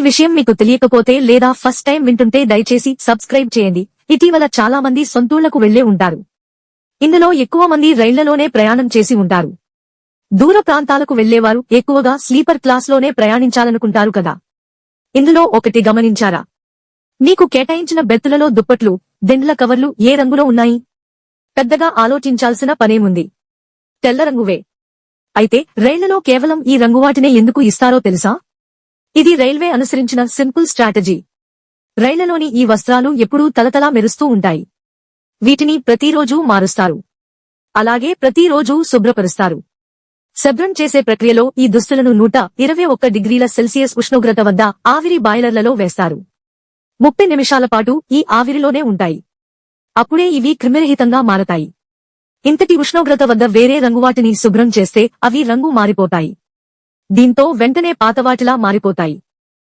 విషయం మీకు తెలియకపోతే లేదా ఫస్ట్ టైం వింటుంటే దయచేసి సబ్స్క్రైబ్ చేయండి. ఇటీవల చాలా మంది సొంతూళ్లకు వెళ్లే ఉంటారు. ఇందులో ఎక్కువ మంది రైళ్లలోనే ప్రయాణం చేసి ఉంటారు. దూర ప్రాంతాలకు వెళ్లేవారు ఎక్కువగా స్లీపర్ క్లాస్లోనే ప్రయాణించాలనుకుంటారు కదా. ఇందులో ఒకటి గమనించారా? మీకు కేటాయించిన బెర్తులలో దుప్పట్లు, దిండ్ల కవర్లు ఏ రంగులో ఉన్నాయి? పెద్దగా ఆలోచించాల్సిన పనేముంది. తెల్ల రంగువే. అయితే రైళ్లలో కేవలం ఈ రంగువాటినే ఎందుకు ఇస్తారో తెలుసా? ఇది రైల్వే అనుసరించిన సింపుల్ స్ట్రాటజీ. రైళ్లలోని ఈ వస్త్రాలు ఎప్పుడూ తలతలా మెరుస్తూ ఉంటాయి. వీటిని ప్రతిరోజూ మారుస్తారు. అలాగే ప్రతిరోజూ శుభ్రపరుస్తారు. శుభ్రం చేసే ప్రక్రియలో ఈ దుస్తులను 121 డిగ్రీల సెల్సియస్ ఉష్ణోగ్రత వద్ద ఆవిరి బాయిలర్లలో వేస్తారు. 30 నిమిషాల పాటు ఈ ఆవిరిలోనే ఉంటాయి. అప్పుడే ఇవి క్రిమిరహితంగా మారతాయి. ఇంతటి ఉష్ణోగ్రత వద్ద వేరే రంగువాటిని శుభ్రం చేస్తే అవి రంగు మారిపోతాయి. దీంతో వెంటనే పాతవాటిలా మారిపోతాయి.